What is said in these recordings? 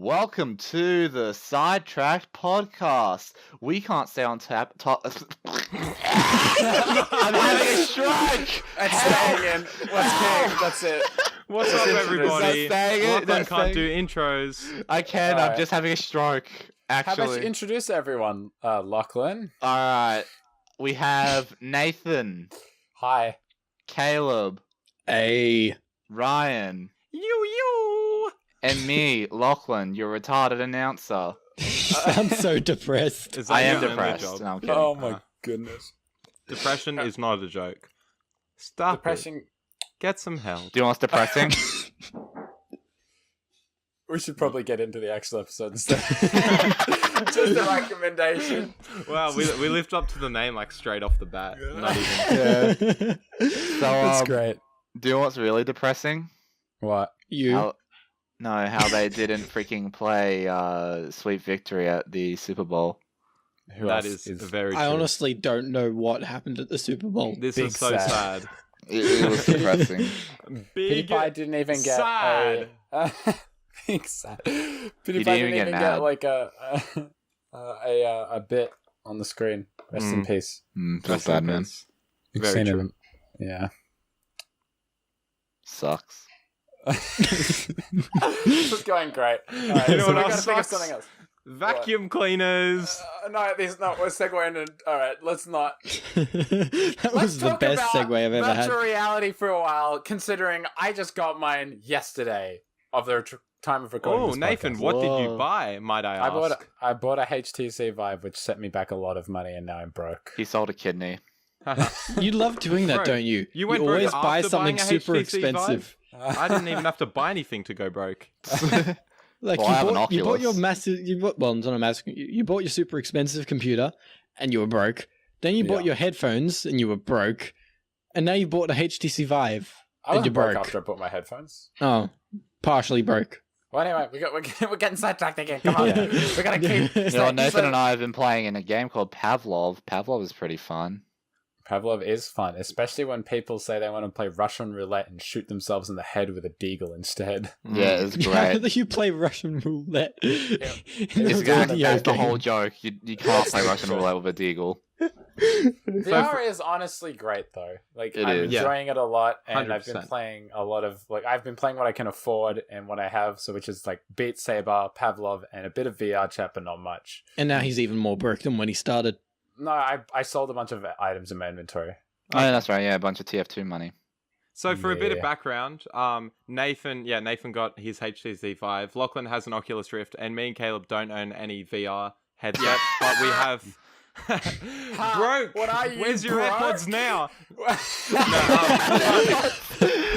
Welcome to the SideTracked podcast. We can't stay on tap. I'm having a stroke. It's staying in. That's it. What's up, everybody? Lachlan can't do intros. I can. I'm just having a stroke. Actually, How about you introduce everyone, Lachlan? All right. We have Nathan, Hi. Caleb, Ryan, and me, Lachlan, your retarded announcer. You sound so depressed. I am depressed. No, I'm kidding. Oh my goodness. Depression is not a joke. Stop Depression. it. Get some help. Do you want us depressing? We should probably get into the actual episode instead. Just a recommendation. Wow, we lived up to the name like straight off the bat. Not even. Yeah. So, That's great. do you know what's really depressing? What? You. How they didn't freaking play Sweet Victory at the Super Bowl. That is very true. I honestly don't know what happened at the Super Bowl. This Big is so sad. sad. It was depressing. Big PewDiePie didn't even get sad. Big sad. PewDiePie didn't didn't even get even an get ad. like a bit on the screen. Rest in peace. Feels bad, man. You've Very seen true. him. Yeah. Sucks. This is going great. All right, You know so what we else gotta think of sucks? something else. Vacuum cleaners. No, we're segueing in. All right, let's not. That Let's was the talk best about segue I've ever had. virtual reality for a while, considering I just got mine yesterday of the time of recording. Oh, this Nathan, podcast. what did Whoa. you buy, might I ask? I bought a HTC Vive, which set me back a lot of money, and now I'm broke. He sold a kidney. You love doing that, Bro, don't you? you went broke always buy after something buying a super HTC Vive? expensive. I didn't even have to buy anything to go broke. Like Well, I have an you bought your Oculus. massive. Well, it's not a massive. You bought your super expensive computer, and you were broke. Then you bought Yeah. your headphones, and you were broke. And now you bought a HTC Vive, I and you're wasn't broke broke. after I bought my headphones. Oh, partially broke. Well, anyway, we're getting sidetracked again. Come on, we gotta keep. You know, Nathan and I have been playing in a game called Pavlov. Pavlov is pretty fun. Pavlov is fun, especially when people say they want to play Russian roulette and shoot themselves in the head with a deagle instead. Yeah, it's How great. do you play Russian roulette? It's It's that's the whole joke. You can't play Russian roulette with a deagle. VR is honestly great though. Like It I'm is. enjoying it a lot, and I've been 100%. playing a lot of I've been playing what I can afford and what I have, so which is like Beat Saber, Pavlov, and a bit of VR chat, but not much. And now he's even more broke than when he started. No, I sold a bunch of items in my inventory. Oh, yeah, that's right. Yeah, a bunch of TF2 money. So for a bit of Yeah. background, Nathan got his HTC Vive. Lachlan has an Oculus Rift, and me and Caleb don't own any VR headsets, but we have. Broke. What are you, Where's your broke? AirPods now?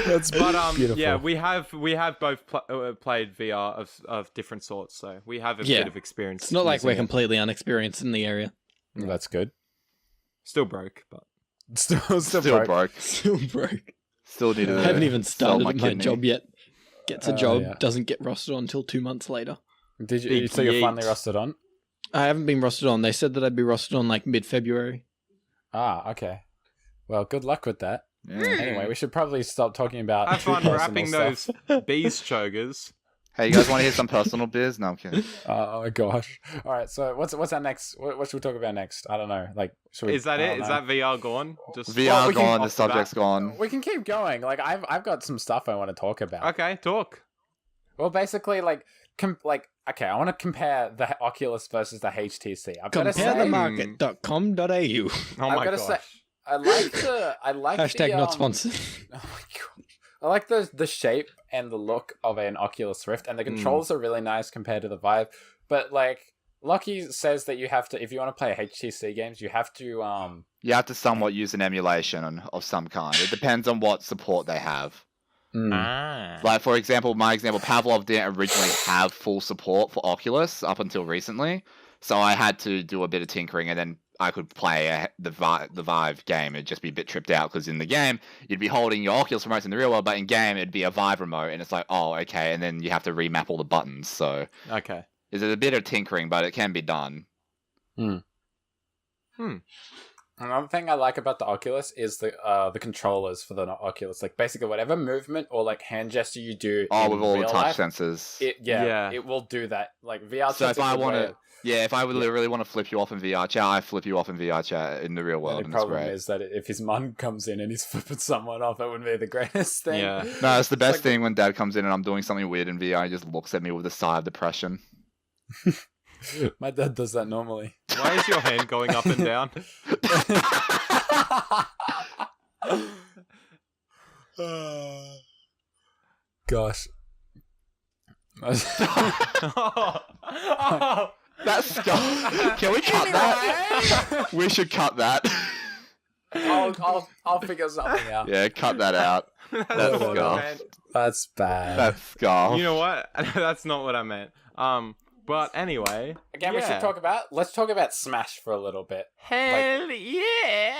That's But beautiful. yeah, we have both played VR of different sorts, so we have a Yeah. bit of experience. It's not like using we're it. completely unexperienced in the area. That's good. Still broke, but Still Still broke. Still broke. Still need to. I haven't even sell started at my kidney. job yet. Gets a job, yeah. doesn't get rostered on until 2 months later. Did you? Big So you're finally yeet. rusted on? I haven't been rostered on. They said that I'd be rostered on like mid-February. Ah, okay. Well, good luck with that. Yeah. Anyway, we should probably stop talking about. have fun personal wrapping stuff. those bees chogers. Hey, you guys want to hear some personal biz? No, I'm kidding. Oh my gosh! All right, so what's our next? What should we talk about next? I don't know. Like, should we, Is that I it? don't Is know. that VR gone? Just VR Well, we can- gone. The off the bat. subject's gone. We can keep going. Like, I've got some stuff I want to talk about. okay. Talk. Well, basically, okay, I want to compare the Oculus versus the HTC. I've got to say, Comparethemarket.com.au. Oh I've my gotta gosh. say- I like Hashtag the, not sponsored. Oh my god. I like the shape and the look of an Oculus Rift, and the controls are really nice compared to the Vive. But like Lockie says that you have to, if you want to play HTC games, you have to You have to somewhat use an emulation of some kind. It depends on what support they have. Ah. Like, for example, my example, Pavlov didn't originally have full support for Oculus up until recently. So I had to do a bit of tinkering, and then I could play the Vive game. It'd just be a bit tripped out, because in the game, you'd be holding your Oculus remotes in the real world, but in game, it'd be a Vive remote, and it's like, oh, okay, and then you have to remap all the buttons. So Okay. there's a bit of tinkering, but it can be done. Another thing I like about the Oculus is the controllers for the Oculus. Like basically whatever movement or like hand gesture you do. Oh, in with all the real touch life, sensors. it will do that. Like VR. So if I want to, if I would Yeah. really want to flip you off in VR chat, I flip you off in VR chat in the real world, The and it's problem great. is that if his mum comes in and he's flipping someone off, it wouldn't be the greatest thing. Yeah. No, it's the best like- thing when Dad comes in and I'm doing something weird in VR. He just looks at me with a sigh of depression. My dad does that normally. Why is your hand going up and down? Gosh. That's Scuffed. Can we cut that? We should cut that. I'll figure something out. Yeah, cut that out. That's That's not what I Scuffed. meant. That's bad. That's Scuffed. You know what? That's not what I meant. But anyway. Again, we should let's talk about Smash for a little bit. Hell yeah!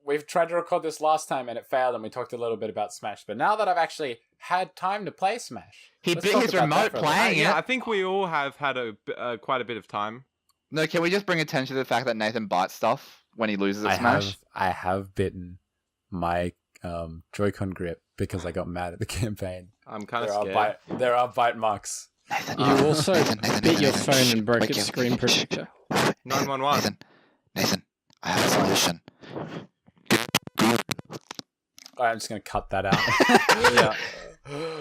We've tried to record this last time and it failed, and we talked a little bit about Smash. But now that I've actually had time to play Smash, He let's bit talk his about that remote for a playing little it. Yeah, I think we all have had quite a bit of time. No, can we just bring attention to the fact that Nathan bites stuff when he loses at Smash? I have bitten my Joy-Con grip because I got mad at the campaign. I'm kind of scared. There are bite marks. Nathan, You also bit your phone and broke its screen protector. 911. Nathan, I have a solution. I'm just gonna cut that out. Yeah.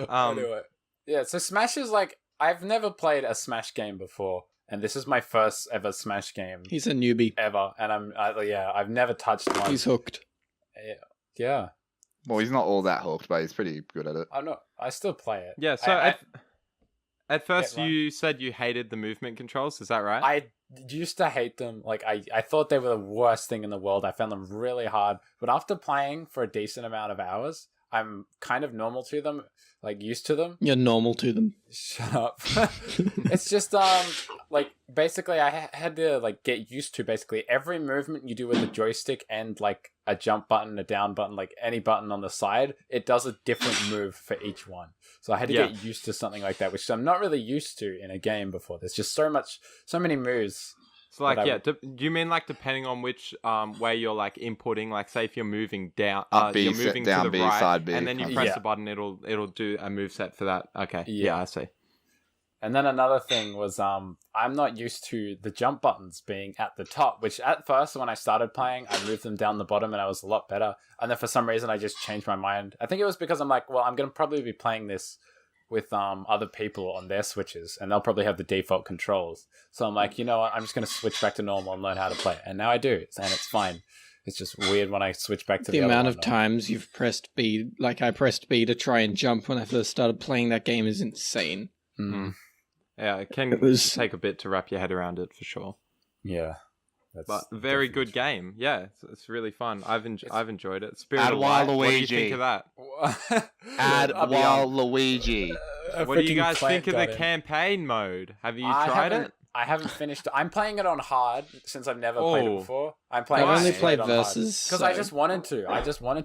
Anyway, yeah. So Smash is like I've never played a Smash game before, and this is my first ever Smash game He's a newbie. ever. And I've never touched one. He's hooked. Yeah, Well, he's not all that hooked, but he's pretty good at it. I know. I still play it. Yeah, so at first Yeah, right. you said you hated the movement controls, is that right? I used to hate them. Like I thought they were the worst thing in the world. I found them really hard. But after playing for a decent amount of hours, I'm kind of normal to them, like used to them. You're normal to them. Shut up. It's just like basically I had to like get used to basically every movement you do with the joystick and like a jump button, a down button, like any button on the side, it does a different move for each one. So I had to get used to something like that, which I'm not really used to in a game before. There's just so many moves. So like, do you mean like depending on which way you're like inputting, like say if you're moving down, Up B, you're moving down to the B, right, side B, and then you front press B. the button, it'll do a move set for that. Okay, Yeah. yeah, I see. And then another thing was I'm not used to the jump buttons being at the top, which at first when I started playing, I moved them down the bottom and I was a lot better. And then for some reason I just changed my mind. I think it was because I'm like, well, I'm going to probably be playing this with other people on their Switches, and they'll probably have the default controls. So I'm like, you know what, I'm just going to switch back to normal and learn how to play it. And now I do, and it's fine. It's just weird when I switch back to The other amount one, of times you've pressed B, like I pressed B to try and jump when I first started playing that game, is insane. Mm. Yeah, it can It was- take a bit to wrap your head around it for sure. Yeah. That's But very good definitely game. Yeah, it's really fun. I've enjoyed it. Add Spirit of Light. What do you Waluigi. think of that? true. Add I'll be Waluigi. What do you freaking guys plant think of the got in. campaign mode? Have you I tried haven't- it? I haven't finished. I'm playing it on hard since I've never played it Oh. before. I'm playing. I've Nice. only played versus versus. because I just wanted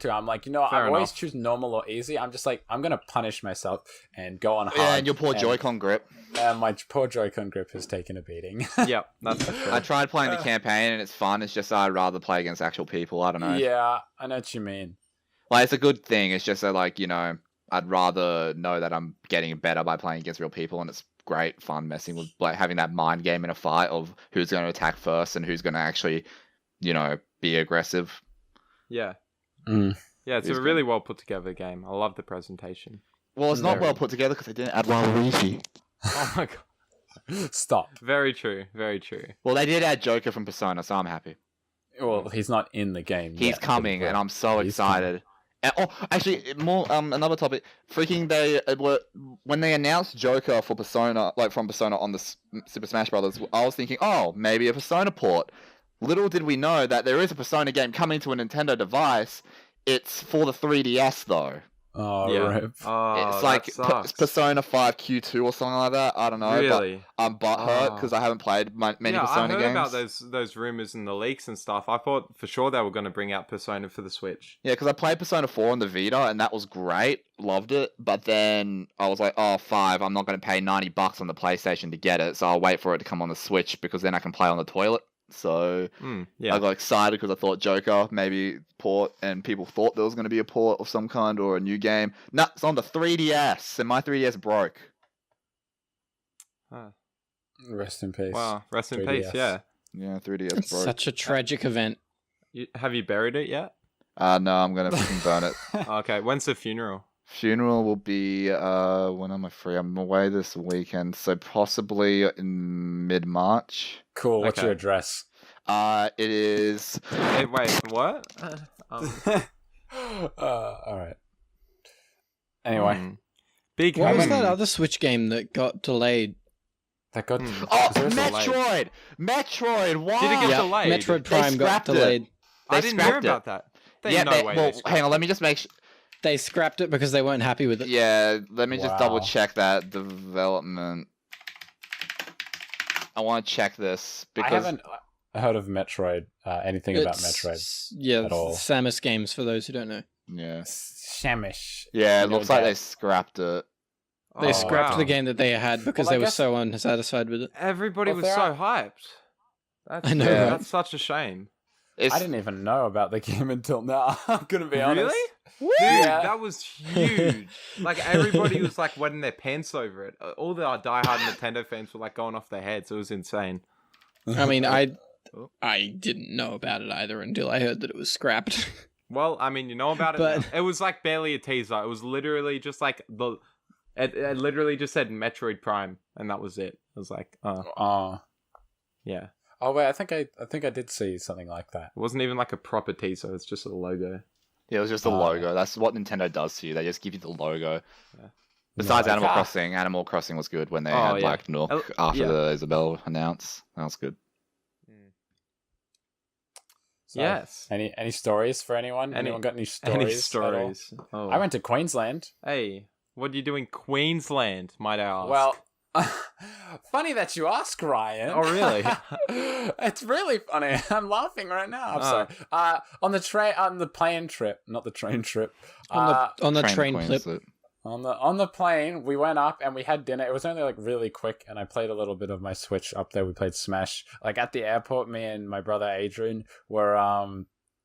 to. I'm like, you know, Fair I always enough. choose normal or easy. I'm just like, I'm gonna punish myself and go on hard. Yeah, and your poor Joy-Con grip. My poor Joy-Con grip has taken a beating. Yep, that's for sure. I tried playing the campaign and it's fun. It's just I'd rather play against actual people. I don't know. Yeah, I know what you mean. Like, it's a good thing. It's just that, like, you know, I'd rather know that I'm getting better by playing against real people, and it's great fun messing with, like, having that mind game in a fight of who's going to attack first and who's going to actually, you know, be aggressive. Yeah. Mm. Yeah, it's It's a good. really well put together game. I love the presentation. Well, it's not Very. well put together because they didn't add Waluigi. Oh my god. Stop. Very true. Very true. Well, they did add Joker from Persona, so I'm happy. Well, he's not in the game. He's yet, coming, but and I'm so he's excited. And, oh, actually, more another topic. Freaking, they were when they announced Joker for Persona, like from Persona on the Super Smash Brothers. I was thinking, oh, maybe a Persona port. Little did we know that there is a Persona game coming to a Nintendo device. It's for the 3DS though. Oh, Yeah. rip. Oh, It's like that sucks. Persona 5 Q2 or something like that. I don't know. Really? But I'm butthurt Oh. because I haven't played many Yeah, I Persona heard games. about those rumors and the leaks and stuff. I thought for sure they were going to bring out Persona for the Switch. Yeah, because I played Persona 4 on the Vita, and that was great. Loved it. But then I was like, oh, 5, I'm not going to pay $90 on the PlayStation to get it, so I'll wait for it to come on the Switch, because then I can play on the toilet. So Yeah. I got excited because I thought Joker maybe port, and people thought there was going to be a port of some kind or a new game. Nah, it's on the 3DS, and my 3DS broke. Rest in peace. Wow. Rest in 3DS. peace. Yeah. Yeah, 3DS It's broke. such a tragic event. Have you buried it yet? No, I'm gonna fucking burn it. Okay. When's the funeral? Funeral will be when am I free? I'm away this weekend, so possibly in mid-March. Cool. What's Okay. your address? It is. Wait, what? All right. Anyway, Big. What was Haven. that other Switch game that got delayed? that got. Oh, there was a delay. Metroid! Why? Did it get Yeah, delayed? Metroid They Prime got scrapped it. delayed. I They didn't hear scrapped it. about that. There's Yeah, no way they scrapped hang on. it. Let me just make sure. They scrapped it because they weren't happy with it. Yeah, let me just Wow. double check that development. I want to check this I because haven't heard of Metroid. Anything about It's- Metroid? Yeah, at all. Samus games for those who don't know. yeah, Shamish. yeah, it No looks like doubt. they scrapped it. They Oh, scrapped wow. the game that they had because Well, I they were guess- so unsatisfied with it. Everybody Well, was there so are- hyped. That's, I know, right? That's such a shame. It's, I didn't even know about the game until now. I'm gonna be honest. Really? Dude, Yeah. that was huge. Like everybody was like wetting their pants over it. All the diehard Nintendo fans were like going off their heads. It was insane. I mean, I Oh. didn't know about it either until I heard that it was scrapped. Well, I mean, you know about it. But- now. It was like barely a teaser. It was literally just like it literally just said Metroid Prime, and that was it. It was like, yeah. Oh wait, I think I did see something like that. It wasn't even like a proper teaser. It's just a logo. yeah, it was just the Oh. logo. That's what Nintendo does to you. They just give you the logo. Besides Like, Animal Crossing was good when they Oh, had yeah. like Nook Oh, after yeah. the Isabelle announce. That was good. So, Yes. Any stories for anyone? Anyone got any stories? Any at all? stories? Oh. I went to Queensland. Hey, what do you do in Queensland? Might I ask? Well, funny that you ask, Ryan. Oh, really? It's really funny. I'm laughing right now. I'm Oh. sorry. On the plane trip, not the train trip. On the train Queen clip. slip. On the plane, we went up and we had dinner. It was only like really quick, and I played a little bit of my Switch up there. We played Smash. Like at the airport, me and my brother Adrian were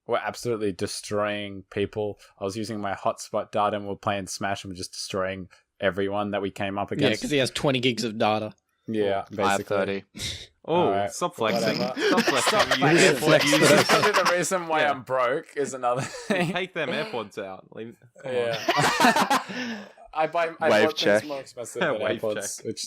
absolutely destroying people. I was using my hotspot data, and we're playing Smash, and we're just destroying everyone that we came up Yeah, against. because he has 20 gigs of data. Yeah, basically. 530. oh, Alright, stop flexing. whatever. Stop flexing. You Like, airport flex users. those. Probably the reason why Yeah. I'm broke is another thing. Take them AirPods out. Leave... Come on. Yeah. I Wave bought check. things more expensive than Wave AirPods, check. which.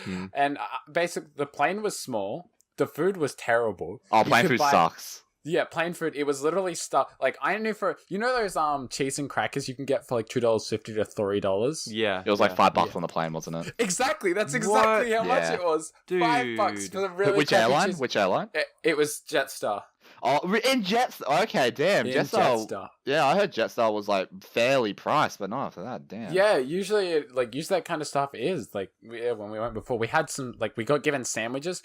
Hmm. And basically, the plane was small. The food was terrible. Oh, You plain could food buy- sucks. Yeah, plain food. It was literally stuff. Like I knew those cheese and crackers you can get for like $2.50 to $3. Yeah. It was like yeah. $5 on the plane, wasn't it? Exactly. That's exactly how much Yeah. it was. Dude. $5 for the really Which crappy airline? cheese- Which airline? It was Jetstar. Oh, in Jetstar. Okay, damn. In Jetstar. Jetstar. Yeah, I heard Jetstar was like fairly priced, but not after that. Damn. Yeah, usually that kind of stuff is like when we went before, we had some we got given sandwiches.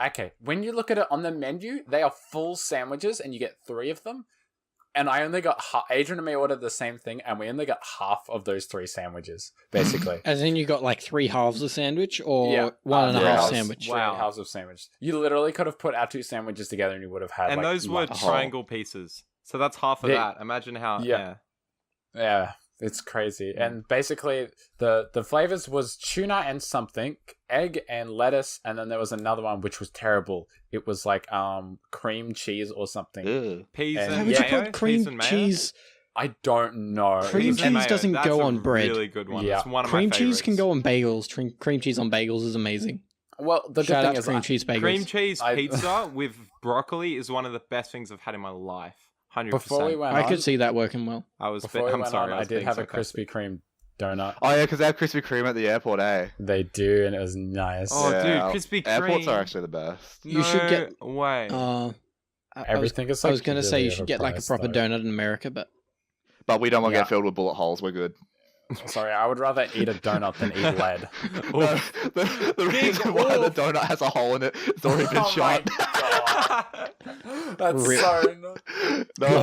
Okay, when you look at it on the menu, they are full sandwiches, and you get 3 of them. And I only got Adrian and me ordered the same thing, and we only got half of those 3 sandwiches, basically. As in, you got like 3 halves of sandwich or Yeah. one and a Yeah. half Yeah. sandwich. Wow. Halves of sandwich. You literally could have put our 2 sandwiches together, and you would have had. And like, those were lunch. triangle pieces. So that's half of Yeah. that. Imagine how. Yeah. Yeah, it's crazy. And basically, the flavors was tuna and something, egg and lettuce, and then there was another one which was terrible. It was like cream cheese or something. Ew. Peas And- and Why would you mayo? put Peas cream and mayo? cheese? I don't know. Cream Peas and cheese mayo. doesn't That's go a on bread. Really good one. Yeah. It's one of Cream my cheese can favorites. go on bagels. Cream cheese on bagels is amazing. Well, the good Shout thing out to is cream cheese bagels. Cream cheese I- pizza with broccoli is one of the best things I've had in my life. 100%. before we went I on, could see that working well. I was. before we I'm went sorry. on, I was did being have a sarcastic. Krispy Kreme donut. Oh yeah, because they have Krispy Kreme at the airport, eh? They do, and it was nice. Oh, Yeah, dude, Krispy Kreme. Airports are actually the best. You should get- No way. Everything is I like was going to say you should get like a overpriced, proper though. donut in America, but But we don't want to Yeah. get filled with bullet holes. We're good. Sorry, I would rather eat a donut than eat lead. No, the reason why the donut has a hole in it, it's already been Oh my shot. God. That's Rip. so. No,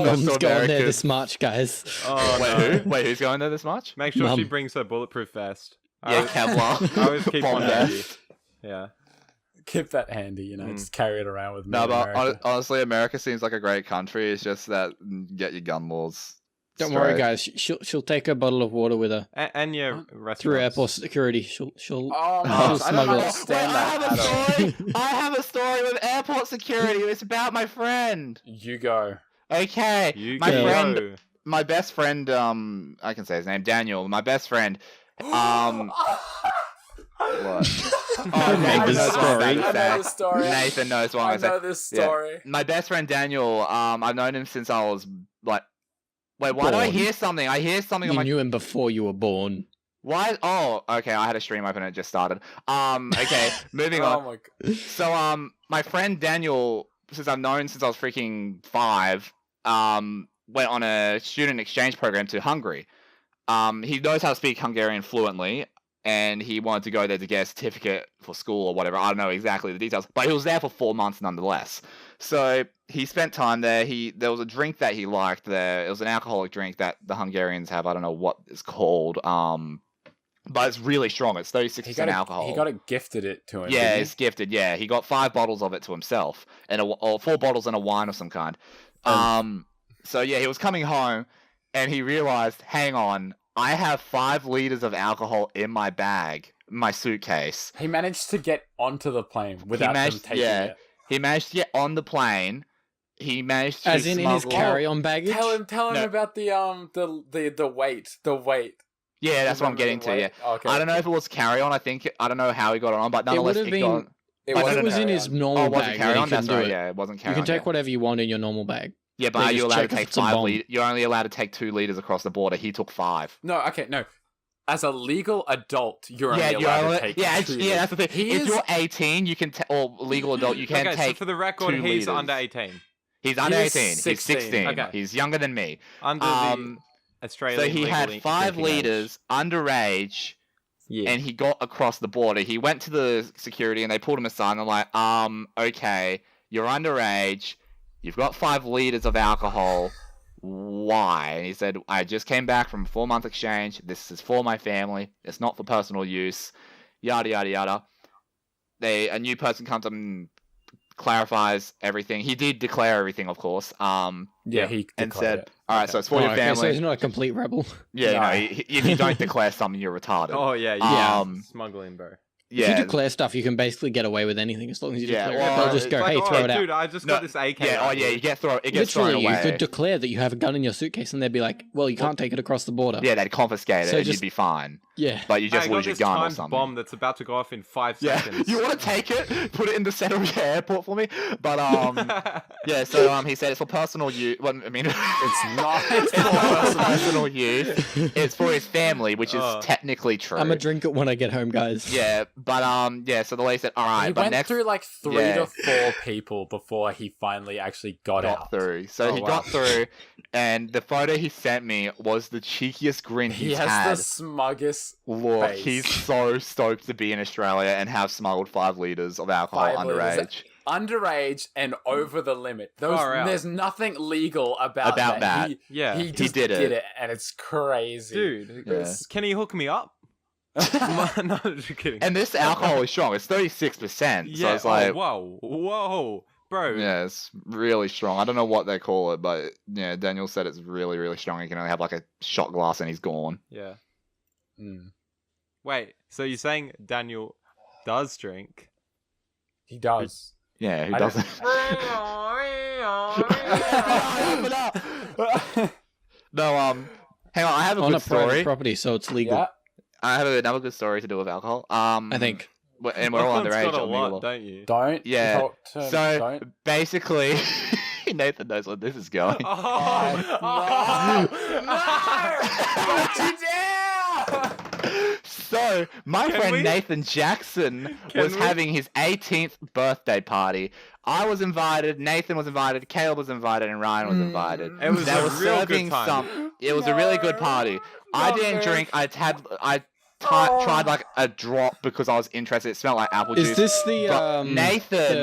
Mum's that's so going there American. this March, guys. Oh, Wait, no. who? Wait, who's going there this much? Make sure she Mum. brings her bulletproof vest. Yeah, Kevlar. I always keep Bomb one vest. handy. Yeah. keep that handy, you know, just carry it around with me. No, in but America. honestly, America seems like a great country. It's just that get your gun laws. Don't worry, straight. guys. She'll take a bottle of water with her And yeah, through restaurants. airport security. She'll Oh my she'll gosh, I don't smuggle it. understand I that have at a all. story. I have a story with airport security. It's about my friend. You go. Okay, You my go. friend, my best friend. I can say his name, Daniel. My best friend. What? I know Nathan this knows what I'm story. about to I know say. this story. Nathan knows what I I'm going know to say. this Yeah. story. My best friend Daniel. I've known him since I was like. Wait, why do I Born. hear something? I hear something on You my. knew him before you were born. Why? Oh, okay. I had a stream open and it just started. Okay. Moving Oh on. my god. So, my friend Daniel, since I've known since I was freaking 5, went on a student exchange program to Hungary. He knows how to speak Hungarian fluently, and he wanted to go there to get a certificate for school or whatever. I don't know exactly the details, but he was there for 4 months nonetheless. So he spent time there. There was a drink that he liked there. It was an alcoholic drink that the Hungarians have. I don't know what it's called. But it's really strong. It's 36% alcohol. He got it gifted it to him. Yeah, didn't it's gifted. Yeah, he got 5 bottles of it to himself, or 4 bottles and a wine of some kind. So yeah, he was coming home, and he realized, hang on, I have 5 liters of alcohol in my bag, my suitcase. he managed to get onto the plane without them taking it. He managed to get on the plane. He managed to As in his smuggle- carry-on baggage. Tell him No. about the weight. Yeah, that's what I'm Remember getting the to. Yeah, weight? Okay. I don't know if it was carry-on. I don't know how he got it on, but nonetheless, would've it been- got. It If it wasn't was in his carry-on. normal Oh, it wasn't bag, then carry-on. you can That's do right. it. Yeah, it wasn't You carry-on. can take whatever you want in your normal bag. Yeah, but They are you just allowed to check if take it's a 5 bomb. liters? You're only allowed to take 2 liters across the border. He took 5. No, okay, no. As a legal adult, you're only Yeah, allowed to take two yeah, that's the thing. He If is- you're 18, you can, or legal adult, you can Okay, take. so for the record, 2 he's liters. under 18. He's under He is 18. He's 16. Okay. He's younger than me. Under Um, the Australian so he had legally 5 drinking age. liters underage, Yeah. and he got across the border. He went to the security, and they pulled him aside. And they're like, okay, you're underage. You've got 5 liters of alcohol. Why? And he said, I just came back from a 4-month exchange. This is for my family. It's not for personal use. Yada, yada, yada. A new person comes up and clarifies everything. He did declare everything, of course. Yeah, he and declared said, it. all right, so it's for Oh, your okay, so family. he's not a complete rebel. Yeah, No. no, if you don't declare something, you're retarded. Oh yeah, smuggling, bro. If you yeah, declare stuff, you can basically get away with anything as long as you Yeah, declare well, it. They'll just it's go, Like, hey, oh, throw it out. dude, I just got this AK. yeah, oh out yeah, here. it gets thrown Literally, away. you could declare that you have a gun in your suitcase, and they'd be like, well, you can't take it across the border. Yeah, they'd confiscate it, So and just- you'd be fine. Yeah. But you Hey, I just got lose your this gun or timed something. bomb that's about to go off in 5 Yeah, seconds. you want to take it, put it in the center of your airport for me. But yeah. So he said it's for personal use. Well, I mean, It's not. it's not for personal use. It's for his family, which is Oh. technically true. I'm going to drink it when I get home, guys. Yeah, but yeah. So the lady said, "All right, He but went next through like 3 Yeah. to 4 people before he finally actually got got out. through." So Oh, he wow. got through, and the photo he sent me was the cheekiest grin He he's has had. the smuggest Look, face. he's so stoked to be in Australia and have smuggled 5 liters of alcohol 5 liters. underage. underage and over the limit. Far out. There's nothing legal about that. He, Yeah. he He just did it. and it's crazy. Dude, Yeah. can he hook me up? No, just kidding. And this alcohol is strong. It's 36%. So yeah. it's like, Whoa, bro. yeah, it's really strong. I don't know what they call it, but yeah, Daniel said it's really, really strong. You can only have like a shot glass and he's gone. Yeah. Mm. Wait, so you're saying Daniel does drink? He does. Yeah, who I don't- doesn't? No, hang on. I have a On good a private story. property, so it's legal. Yeah. I have another good story to do with alcohol. I think. And we're all Lachlan's underage. got a on lot, legal. don't you? Don't. Yeah, Talk to So don't. basically, Nathan knows where this is going. Oh, Don't you dare! So, my Can friend we- Nathan Jackson Can was we- having his 18th birthday party. I was invited, Nathan was invited, Caleb was invited, and Ryan was invited. It was They a were real serving good time. It was a really good party. I didn't drink. I tried like a drop because I was interested. It smelled like apple juice. Is this the But Nathan,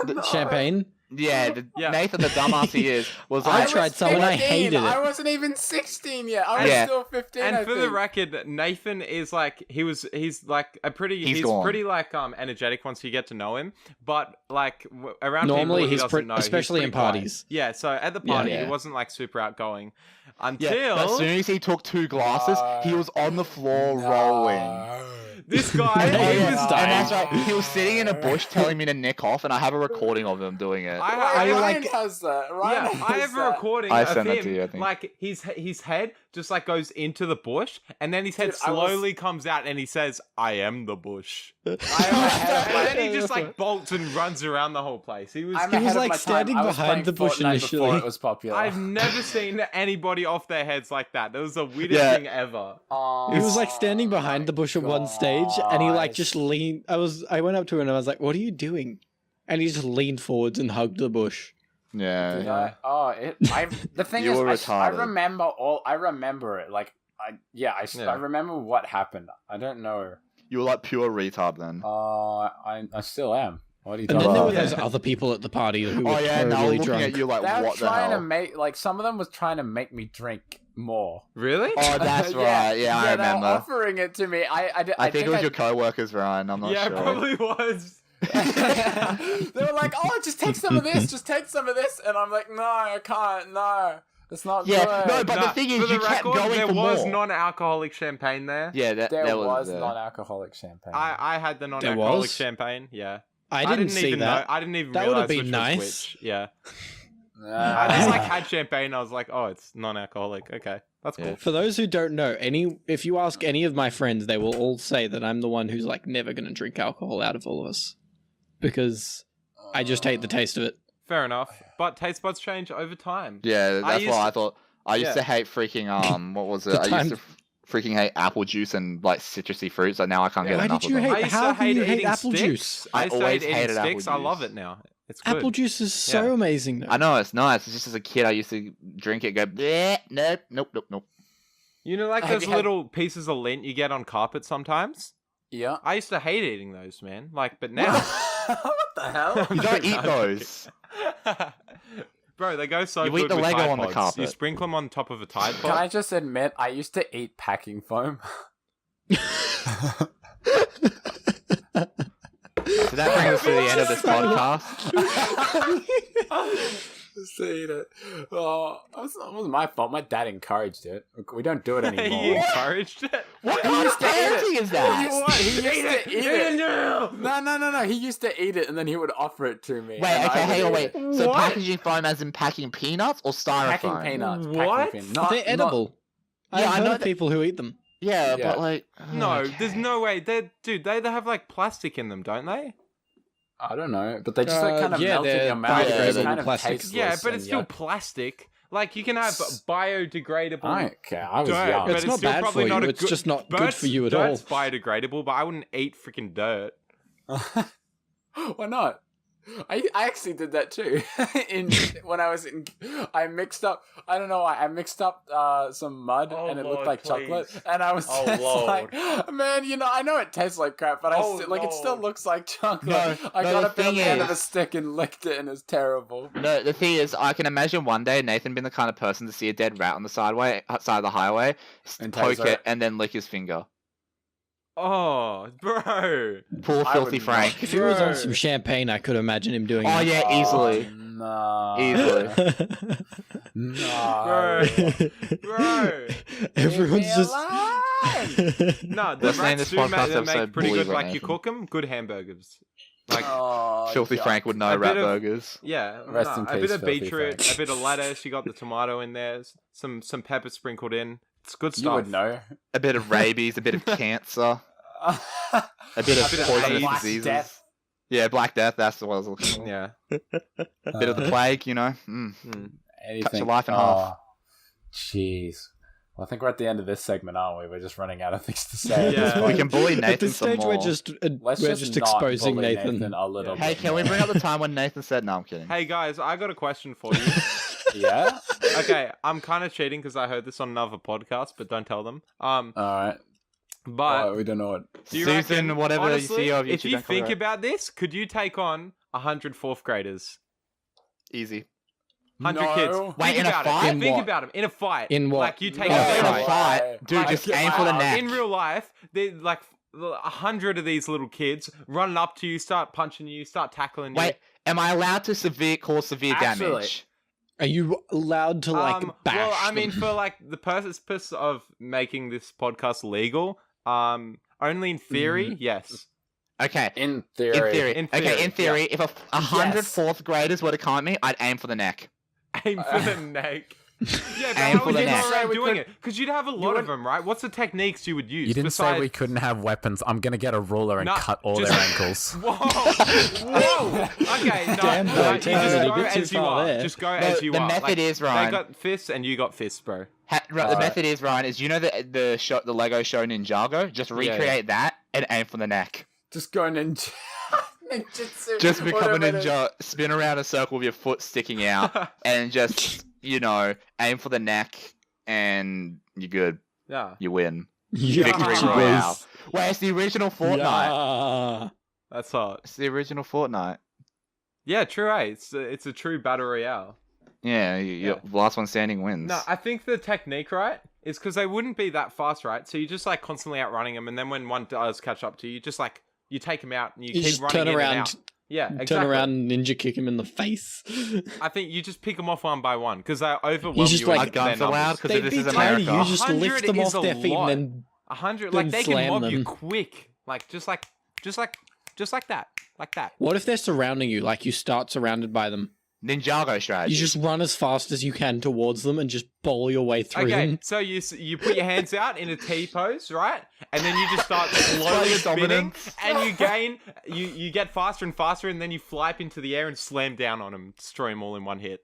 the champagne? Yeah, Nathan, the dumbass he is, was I like, tried some and I 15. hated it. I wasn't even 16 yet. I was Yeah. still 15. And I for the think. record, Nathan is like he's like a pretty He's he's gone. pretty like energetic once you get to know him. But like around Normally, people he he's doesn't know, he's especially in pretty quiet. parties. Yeah, so at the party Yeah. he wasn't like super outgoing yeah, until but as soon as he took 2 glasses, he was on the floor rolling. this guy. And, he and was that's right. He was sitting in a bush telling me to nick off, and I have a recording of him doing it. Ryan like has that. Ryan yeah, I has have a that. recording I of sent him, that to you, I think. like his head just like goes into the bush, and then his head Dude, I was- slowly comes out, and he says, "I am the bush." I'm ahead of my- And then he just like bolts and runs around the whole place. He was. I'm He was, ahead of like, my time. standing I was behind playing the bush Fortnite initially. before it was popular. I've never seen anybody off their heads like that. That was the weirdest Yeah. thing ever. Oh, He was like standing behind the bush at one stage, and he like just gosh. leaned. I went up to him and I was like, "What are you doing?" And he just leaned forwards and hugged the bush. Yeah. Did yeah. the thing You is, were I retarded. remember it. Like, I remember what happened. I don't know. You were like pure retard then. I still am. What are you And talking then there were about? those other people at the party who were Oh yeah, now totally looking drunk. at you like, They were what the trying to hell? make, like, some of them was trying to make me drink more. Really? Oh, that's right. Yeah, I They were remember. offering it to me. I think it was your co-workers, Ryan. I'm not Yeah, sure. it probably was. They were like, "Oh, just take some of this. Just take some of this," and I'm like, "No, I can't. No, it's not Yeah, good." no, but the thing is, for the you kept record, going there for was more. non-alcoholic champagne there. Yeah, there was there. non-alcoholic champagne. I had the non-alcoholic was? champagne. Yeah. I didn't see even that. know. I didn't even That would've realize been which nice. was which. Yeah. Nah. I just like had champagne. I was like, oh, it's non-alcoholic. Okay, that's Yeah. cool. For those who don't know, if you ask any of my friends, they will all say that I'm the one who's like never going to drink alcohol out of all of us, because I just hate the taste of it. Fair enough. But taste buds change over time. Yeah, that's used what to- I thought. I used Yeah. to hate freaking what was it? The I time- used to freaking hate apple juice and like citrusy fruits. Like now I can't get Why enough did you of them. hate- I used How to can hate you hate eating apple sticks. juice? I I used to always hate hated eating apple sticks. I love juice. it now. It's good. Apple juice is so Yeah. amazing. Though. I know it's nice. It's just as a kid, I used to drink it, go bleh, nope. You know, like Have those you had- little pieces of lint you get on carpet sometimes. Yeah. I used to hate eating those, man. Like, but now What the hell? You don't eat I'm those. Bro, they go so You good eat the with Lego Tide on the Pods. carpet. You sprinkle them on top of a Tide Can I Pod. just admit, I used to eat packing foam. So that brings us to the end of this podcast. Just to eat it. Oh, it wasn't my fault. My dad encouraged it. We don't do it He anymore. encouraged it. What He kind of used to eat it. parenting is that? He used to eat it. now. No. He used to eat it, and then he would offer it to me. Wait, and I okay, would hang on, eat wait. it. So What? packaging foam as in packing peanuts or styrofoam? Packing peanuts. What? Packing peanuts. They're edible. Yeah, I've I heard know of that- people who eat them. Yeah, Yeah. but like... No, okay. there's no way. They have like plastic in them, don't they? I don't know, but they just like kind of yeah, melt in they're your mouth. biodegradable It's kind of plastic. tasteless Yeah, but it's and still yuck. plastic. Like you can have biodegradable. I don't care. I was dirt, young. but It's not still bad probably for you, not a it's good- just not good for you at all. Dirt's biodegradable, but I wouldn't eat freaking dirt. Why not? I actually did that too. When I was in, I mixed up. I don't know why. I mixed up some mud Oh, and it looked Lord, like chocolate, please. and I was Oh, just Lord. like, man, I know it tastes like crap, but Oh, it still Lord. looks like chocolate. No, I no, got the up on thing the end of a is- stick and licked it, and it's terrible. No, the thing is, I can imagine one day Nathan being the kind of person to see a dead rat on the side of the highway, And poke taser it, it. and then lick his finger. Oh, bro. Poor I filthy would Frank. not. If he was Bro. on some champagne, I could imagine him doing Oh that. yeah, easily. No. Easily. No. Bro. Everyone's Leave me just. alone. No, the Let's name rats this do podcast make, they episode make pretty Bullies good, Like like you Nathan. cook them, good hamburgers. Like, Oh, Filthy yuck. Frank would know A rat bit of- burgers. yeah, Rest in a peace, bit of Filthy beetroot, Frank. a bit of lettuce, you got the tomato in there, some pepper sprinkled in. It's good stuff. You would know. A bit of rabies, a bit of cancer, a bit of A bit of poisonous Black diseases. Death. Yeah, Black Death. That's what I was looking for. Yeah. A bit of the plague, you know. Mm. Anything. your life in half. Jeez. Well, I think we're at the end of this segment, aren't we? We're just running out of things to say. at Yeah. this We point. can bully Nathan At this some stage, more. we're just Let's we're just just not exposing bully Nathan. a little Hey, bit. can we bring up the time when Nathan said, "No, I'm kidding." Hey guys, I got a question for you. Yeah. Okay, I'm kind of cheating because I heard this on another podcast, but don't tell them. All right. But We don't know what. do you Susan, reckon, whatever honestly, you see of YouTube, if you don't call think her. about this, could you take on 100 fourth graders? Easy. 100 No. kids. Wait, Think in a about fight? it. In Think what? about them. In a fight. In what? Like you take In a a In fight. a fight, dude, Like, just aim for the neck. In real life, they're like 100 of these little kids running up to you, start punching you, start tackling you. Wait, am I allowed to cause severe Actually- damage? Are you allowed to like bash? Well, I mean, them? for like the purpose of making this podcast legal, only in theory, yes. Okay. In theory. In theory, if 100 Yes. fourth graders were to come at me, I'd aim for the neck. Aim for the neck. Yeah, but Aim how for would the you neck. go around We doing could- it? Because you'd have a lot of them, right? What's the techniques you would use? You didn't besides... say we couldn't have weapons. I'm gonna get a ruler and No, cut all just- their ankles. Whoa! Whoa! Okay, no, Damn, no, bro, you taking just it a go bit too as you far are. there. Just go No, as you the are. method Like, is, They Ryan. got fists and you got fists, bro. The method is, Ryan, is you know the Lego show Ninjago? Just recreate that and aim for the neck. Just go ninja. Ninjutsu. Just become a whatever it is. ninja, spin around a circle with your foot sticking out, and just, aim for the neck, and you're good. Yeah. You win. Yeah. Victory Yeah. Royale. Wait, it's the original Fortnite. Yeah. That's hot. It's the original Fortnite. Yeah, true, eh? It's a true battle royale. Yeah, Yeah. last one standing wins. No, I think the technique, right, is because they wouldn't be that fast, right? So you just like constantly outrunning them, and then when one does catch up to you, just like you take them out and you You keep just running turn in and around, out. Yeah, exactly. turn around, and ninja kick him in the face. I think you just pick them off one by one because they overwhelm You just, you. like, Are with guns their allowed? numbers. Because They'd this be is tiny. America. You just lift 100 them is off a their feet lot. and then 100, then like they can slam mob you them. quick, like just like that, like that. what if they're surrounding you? Like you start surrounded by them. Ninjago strategy. You just run as fast as you can towards them and just bowl your way through Okay, them. so you put your hands out in a T pose, right? And then you just start slowly your spinning, dominance. and you get faster and faster, and then you fly up into the air and slam down on them, destroy them all in one hit.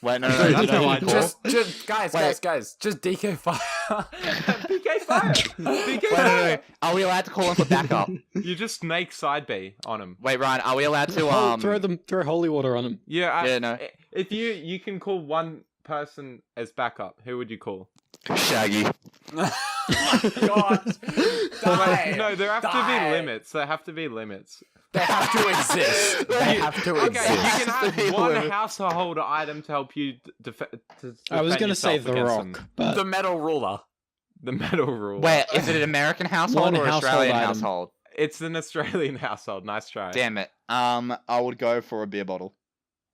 Wait, no, that's No, how I no, call. Just guys, Wait. guys, just DK fire. PK fire, PK Wait, no, fire. no. Are we allowed to call him for backup? You just snake side B on them. Wait, Ryan, are we allowed to Throw holy water on them. Yeah, Yeah, no. If you can call one person as backup, who would you call? Shaggy? God. Die. No, there have to Die. be limits. There have to be limits. They have to exist. They have to Okay, exist. you Has can to be have one limit. household item to help you I was going gonna to say the rock, but The metal ruler. The metal rule. Wait, is it an American household One or household Australian item. household? It's an Australian household. Nice try. Damn it. I would go for a beer bottle.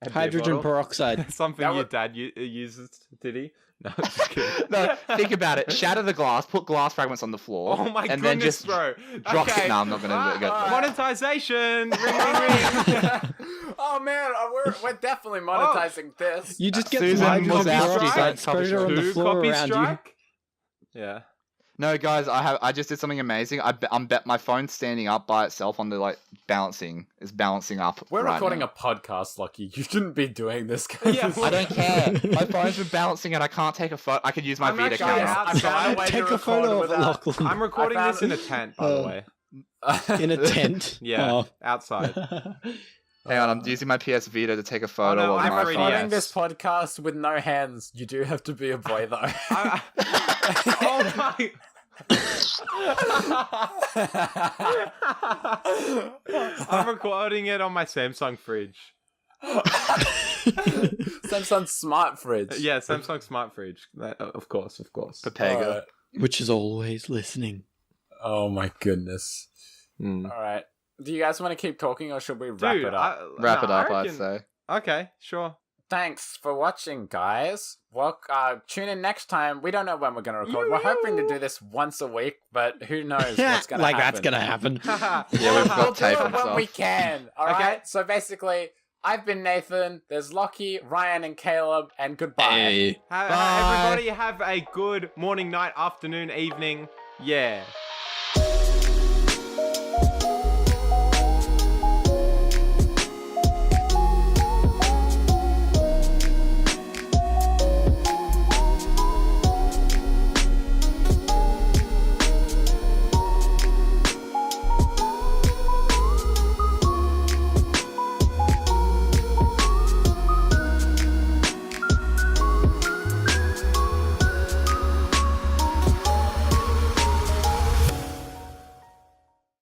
A beer hydrogen bottle? peroxide. Something That your would- dad uses, did he? No, I'm just kidding. No, think about it. Shatter the glass, put glass fragments on the floor. Oh my and then goodness, just bro. drop Okay. it. No, I'm not gonna go. Monetization. Ring, ring, ring. Oh man, we're definitely monetizing this. You just get Susan some hydrogen Wazowski, peroxide, don't spread publish it on the Two floor copy around you. strike. Yeah. No, guys, I just did something amazing. I'm bet my phone's standing up by itself on the balancing. It's balancing up. We're right recording now. a podcast, Lucky. You shouldn't be doing this. Guys. Yeah, I don't care. My phone's been balancing and I can't take a photo. I could use my I'm Vita actually camera. out- I found a way to Take a record photo of without- Lachlan I'm recording found- this in a tent, by the way. in a tent. Yeah, Oh. outside. Hang on, I'm using my PS Vita to take a photo no, of I'm my already- phone. Recording Yes. this podcast with no hands. You do have to be a boy, though. Oh my. I'm recording it on my Samsung fridge. Samsung smart fridge. Yeah, Samsung smart fridge. Of course. Pepega. Alright. Which is always listening. Oh my goodness. Mm. All right. Do you guys want to keep talking, or should we wrap it up? Wrap it I up, I'd reckon- say. Okay, sure. Thanks for watching, guys. Well, tune in next time. We don't know when we're going to record. We're hoping to do this once a week, but who knows what's going to Like happen. that's gonna happen. Yeah, we've got We'll do tape it and when stuff. we can. All Okay. right. So basically, I've been Nathan. There's Lockie, Ryan, and Caleb. And goodbye. Hey. Bye. Bye. Everybody have a good morning, night, afternoon, evening. Yeah.